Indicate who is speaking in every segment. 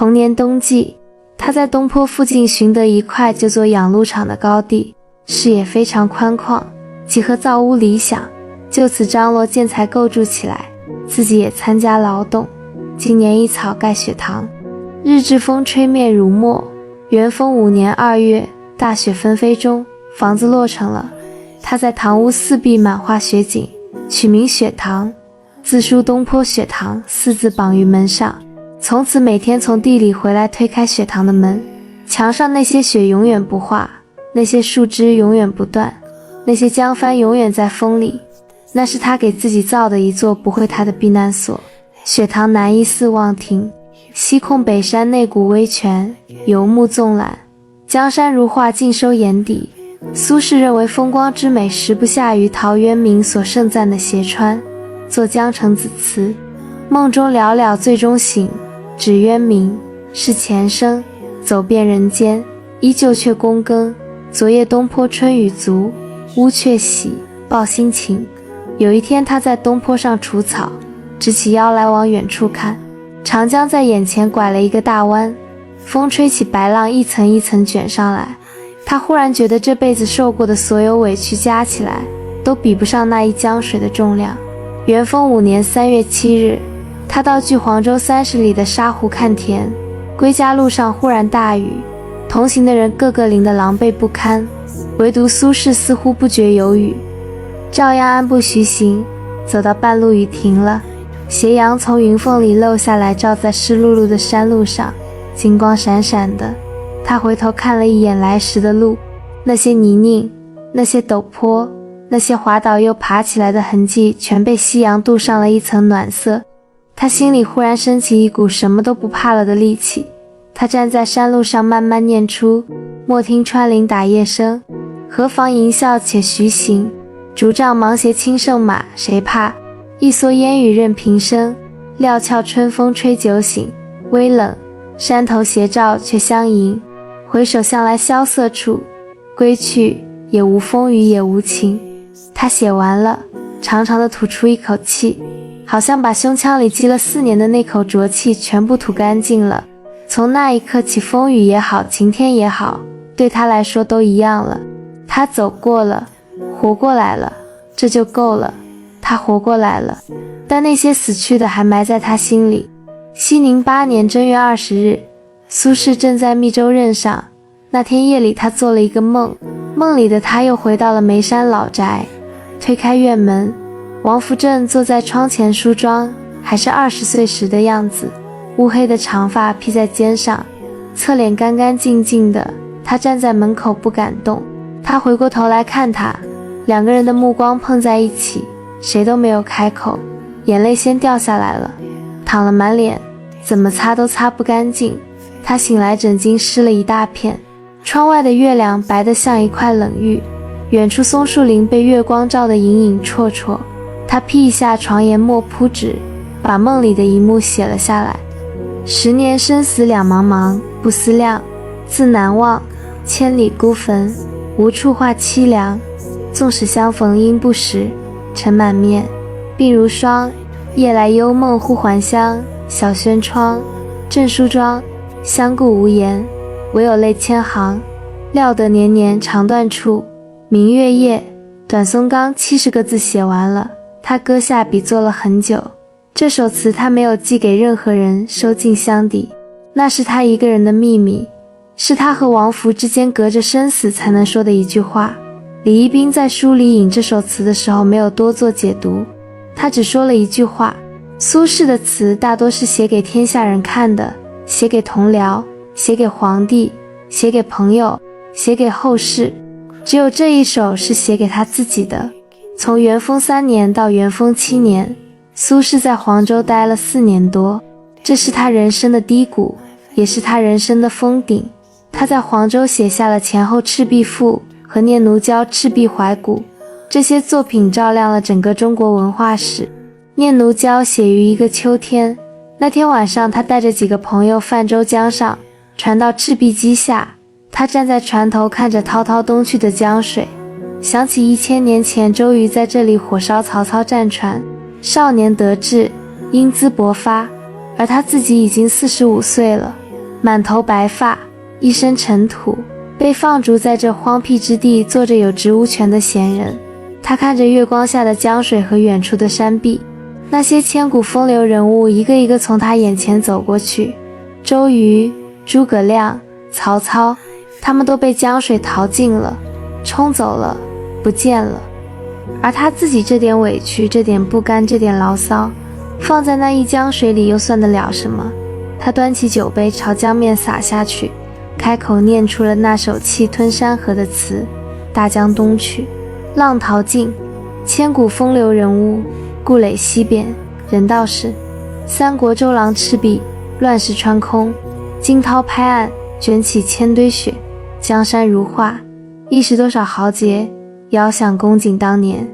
Speaker 1: 同年冬季，他在東坡附近尋得一塊就做養鹿場的高地，視野非常寬曠，集合造屋理想，就此張羅建材構築起來，自己也參加勞動。今年一草蓋雪堂，日至風吹面如墨。元豐5年2月，大雪紛飛中，房子落成了。他在堂屋四壁滿畫雪景，取名雪堂，自書東坡雪堂四字綁於門上。從此每天從地裡回來推開雪堂的門，牆上那些雪永遠不化，那些樹枝永遠不斷，那些江帆永遠在風裡。那是他給自己造的一座不會塌的避難所。雪堂南依四望亭，西控北山內谷微泉，游目縱覽，江山如畫盡收眼底。蘇軾認為風光之美實不下於陶淵明所盛讚的斜川，作江城子詞，夢中寥寥醉中醒，指淵明是前生，走遍人間，依舊卻躬耕。昨夜東坡春雨足，烏鵲喜，報新晴。有一天他在東坡上除草，直起腰來往遠處看，長江在眼前拐了一個大彎，風吹起白浪一層一層捲上來。他忽然覺得這輩子受過的所有委屈加起來，都比不上那一江水的重量。元豐5年3月7日，他到距黃州30里的沙湖看田，歸家路上忽然大雨，同行的人個個淋得狼狽不堪，唯獨蘇軾似乎不覺有雨，照樣安步徐行。走到半路雨停了，斜陽從雲縫裡漏下來，照在濕漉漉的山路上，金光閃閃的。他回頭看了一眼來時的路，那些泥濘，那些陡坡，那些滑倒又爬起來的痕跡，全被夕陽鍍上了一層暖色。他心裡忽然升起一股什麼都不怕了的力氣。他站在山路上慢慢念出：莫聽穿林打葉聲，何妨吟嘯且徐行。竹杖芒鞋輕勝馬，誰怕？一蓑煙雨任平生。料峭春風吹酒醒，微冷，山頭斜照卻相迎。回首向來蕭瑟處，歸去，也無風雨也無晴。他寫完了，長長的吐出一口氣，好像把胸腔裡積了4年的那口濁氣全部吐乾淨了。從那一刻起，風雨也好，晴天也好，對他來說都一樣了。他走過了，活過來了，這就夠了。他活過來了，但那些死去的還埋在他心裡。熙寧8年正月20日，蘇軾正在密州任上。那天夜裡，他做了一個夢，夢裡的他又回到了眉山老宅，推開院門，王福正坐在窗前梳妝，還是20歲時的樣子，烏黑的長髮披在肩上，側臉乾乾淨淨的。他站在門口不敢動。他回過頭來看他，兩個人的目光碰在一起，誰都沒有開口，眼淚先掉下來了，淌了滿臉，怎麼擦都擦不乾淨。他醒來，枕巾濕了一大片。窗外的月亮白得像一塊冷玉，遠處松樹林被月光照得隱隱綽綽。他披一下床沿墨鋪紙，把夢裡的一幕寫了下來。10年生死兩茫茫，不思量，自難忘，千里孤墳，無處話淒涼。縱使相逢應不識，塵滿面，鬢如霜。夜來幽夢忽還鄉，小軒窗，正梳妝，相顧無言，唯有淚千行。料得年年腸斷處，明月夜。短松岡70個字寫完了，他擱下筆做了很久。這首詞他沒有寄給任何人，收進箱底，那是他一個人的秘密，是他和王弗之間隔着生死才能說的一句話。李一冰在書裡引這首詞的時候沒有多做解讀，他只說了一句話：蘇軾的詞大多是寫給天下人看的，寫給同僚，寫給皇帝，寫給朋友，寫給後世，只有這一首是寫給他自己的。從元豐3年到元豐7年，蘇軾在黃州待了4年多，這是他人生的低谷，也是他人生的峰頂。他在黃州寫下了前後《赤壁賦》和《念奴嬌·赤壁懷古》，這些作品照亮了整個中國文化史。《念奴嬌》寫於一個秋天，那天晚上他帶着幾個朋友泛舟江上，船到赤壁磯下，他站在船頭看着滔滔東去的江水，想起1000年前周瑜在這裡火燒曹操戰船，少年得志，英姿勃發，而他自己已經45歲了。滿頭白髮，一身塵土，被放逐在這荒僻之地，做着有職無權的閒人。他看着月光下的江水和遠處的山壁，那些千古風流人物一個一個從他眼前走過去，周瑜、諸葛亮、曹操，他們都被江水淘盡了，沖走了，不見了。而他自己這點委屈，這點不甘，這點牢騷，放在那一江水裡又算得了什麼？他端起酒杯朝江面灑下去，開口念出了那首氣吞山河的詞：大江東去，浪淘盡，千古風流人物，故壘西邊，人道是。三國周郎赤壁，亂石穿空，驚濤拍岸，捲起千堆雪，江山如畫，一時多少豪傑，遙想公瑾當年。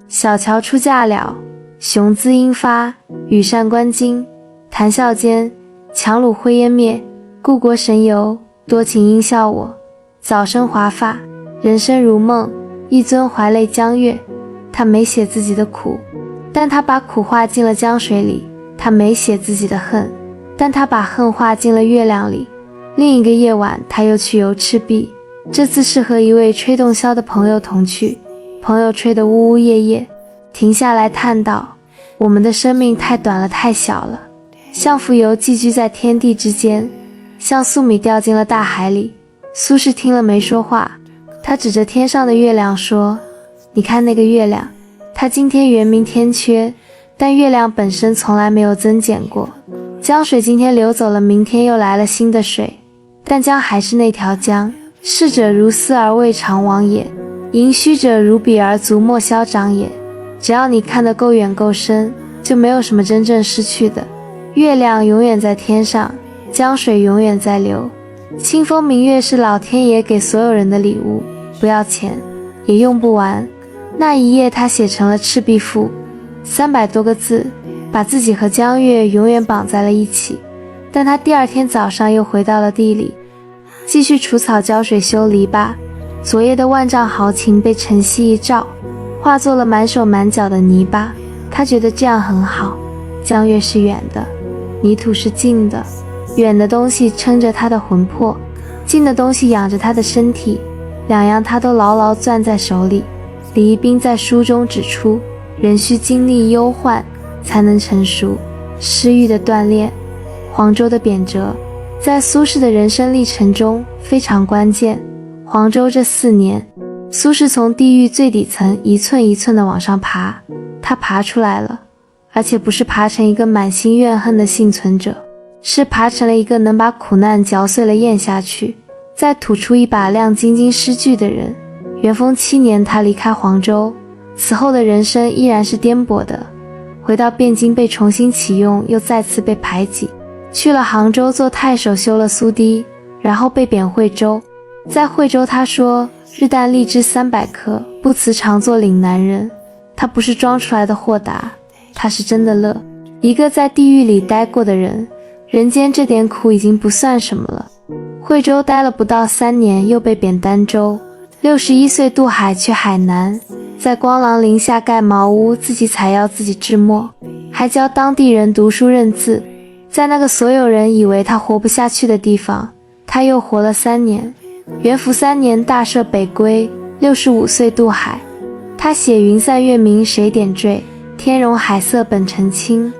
Speaker 1: 小喬出嫁了，雄姿英發，羽扇綸巾，談笑間，檣櫓灰煙滅，故國神遊，多情應笑我，早生華髮，人生如夢，一尊懷淚江月。他沒寫自己的苦，但他把苦化進了江水裡；他沒寫自己的恨，但他把恨化進了月亮裡。另一個夜晚，他又去遊赤壁，這次是和一位吹洞簫的朋友同去。朋友吹得嗚嗚咽咽，停下來嘆道：我們的生命太短了，太小了，像蜉蝣寄居在天地之間，像粟米掉進了大海裡。蘇軾聽了沒說話，他指着天上的月亮說：你看那個月亮，它今天圓明天缺，但月亮本身從來沒有增減過。江水今天流走了，明天又來了新的水，但江還是那條江。逝者如斯而未嘗往也，盈虛者如彼而足莫消長也。只要你看得夠遠夠深，就沒有什麼真正失去的。月亮永遠在天上，江水永遠在流。清風明月是老天爺給所有人的禮物，不要錢，也用不完。那一夜他寫成了《赤壁賦》，300多個字，把自己和江月永遠綁在了一起。但他第二天早上又回到了地裡，繼續除草澆水修籬笆。昨夜的萬丈豪情被晨曦一照，化作了滿手滿腳的泥巴。他覺得這樣很好。江月是遠的，泥土是近的，遠的東西撐着他的魂魄，近的東西養着他的身體，兩樣他都牢牢攥在手裡。李一冰在書中指出，人需經歷憂患才能成熟，詩欲的鍛鍊，黃州的貶謫，在蘇軾的人生歷程中非常關鍵。黃州這4年，蘇軾從地獄最底層一寸一寸地往上爬，他爬出來了，而且不是爬成一個滿心怨恨的幸存者，是爬成了一個能把苦難嚼碎了咽下去，再吐出一把亮晶晶詩句的人。元豐7年，他離開黃州，此後的人生依然是顛簸的。回到汴京被重新啟用，又再次被排擠，去了杭州做太守，修了蘇堤，然後被貶惠州。在惠州他說：日啖荔枝300顆，不辭常作嶺南人。他不是裝出來的豁達，他是真的樂。一個在地獄裡待過的人，人間這點苦已經不算什麼了。惠州待了不到3年，又被貶儋州。61歲渡海去海南，在光廊林下蓋茅屋，自己採藥自己制墨，還教當地人讀書認字。在那個所有人以為他活不下去的地方，他又活了3年。元符3年大赦北歸，65歲渡海。他寫雲散月明誰點綴，天榮海色本澄清。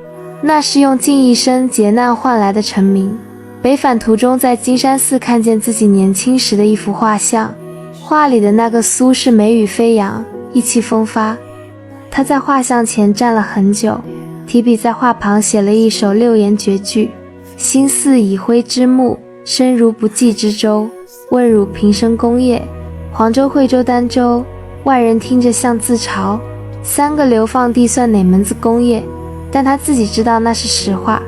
Speaker 1: 那是用盡一生劫難換來的成名。北返途中在金山寺看見自己年輕時的一幅畫像，畫裡的那個蘇軾眉宇飛揚，意氣風發。他在畫像前站了很久，提筆在畫旁寫了一首6言絕句：心似已灰之木，身如不濟之舟。問汝平生功業？黃州、惠州、儋州，外人聽着像自嘲。3個流放地算哪門子功業？但他自己知道那是實話。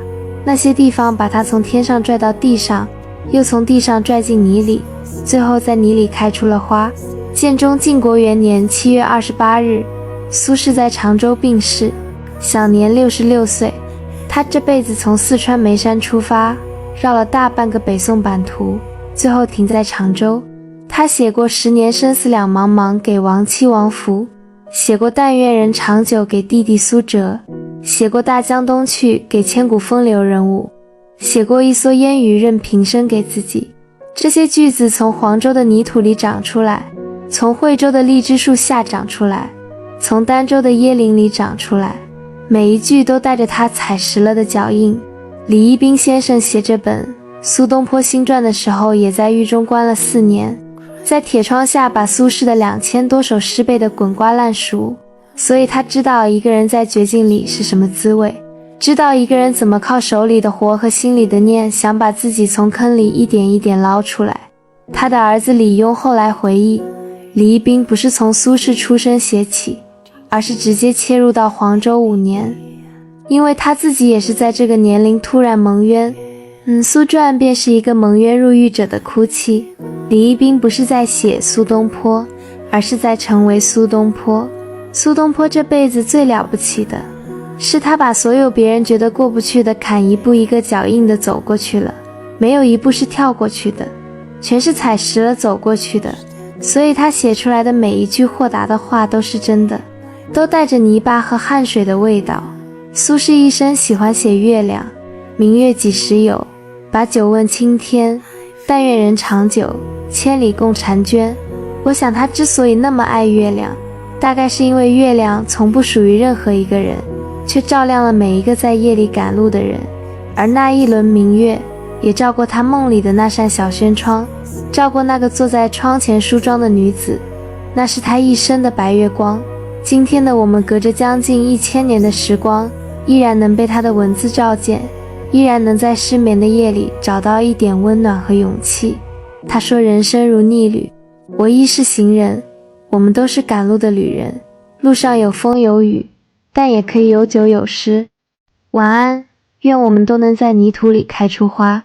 Speaker 1: 那些地方把他從天上拽到地上，又從地上拽進泥裡，最後在泥裡開出了花。建中靖國元年7月28日，蘇軾在常州病逝，享年66歲。他這輩子從四川眉山出發，繞了大半個北宋版圖，最後停在常州。他寫過10年生死兩茫茫給亡妻王弗，寫過但願人長久給弟弟蘇轍，寫過大江東去給千古風流人物，寫過一蓑煙雨任平生給自己。這些句子從黃州的泥土裡長出來，從惠州的荔枝樹下長出來，從儋州的椰林裡長出來，每一句都帶着他踩實了的腳印。李一冰先生寫這本《蘇東坡新傳》的時候，也在獄中關了4年，在鐵窗下把蘇軾的2000多首詩背得滾瓜爛熟，所以他知道一個人在絕境裡是什麼滋味，知道一個人怎麼靠手裡的活和心裡的念想把自己從坑裡一點一點撈出來。他的兒子李邕後來回憶，李一冰不是從蘇軾出生寫起，而是直接切入到黃州5年，因為他自己也是在這個年齡突然蒙冤。蘇傳便是一個蒙冤入獄者的哭泣。李一冰不是在寫蘇東坡，而是在成為蘇東坡。蘇東坡這輩子最了不起的是他把所有別人覺得過不去的坎一步一個腳印的走過去了，沒有一步是跳過去的，全是踩實了走過去的。所以他寫出來的每一句豁達的話都是真的，都帶着泥巴和汗水的味道。蘇軾一生喜歡寫月亮，明月幾時有，把酒問青天，但願人長久，千里共嬋娟。我想他之所以那麼愛月亮，大概是因為月亮從不屬於任何一個人，卻照亮了每一個在夜裡趕路的人。而那一輪明月也照過他夢裡的那扇小軒窗，照過那個坐在窗前梳妝的女子，那是他一生的白月光。今天的我們隔着將近1000年的時光，依然能被他的文字照見，依然能在失眠的夜裡找到一點溫暖和勇氣。他說人生如逆旅，我亦是行人，我們都是趕路的旅人，路上有風有雨，但也可以有酒有詩。晚安，願我們都能在泥土裡開出花。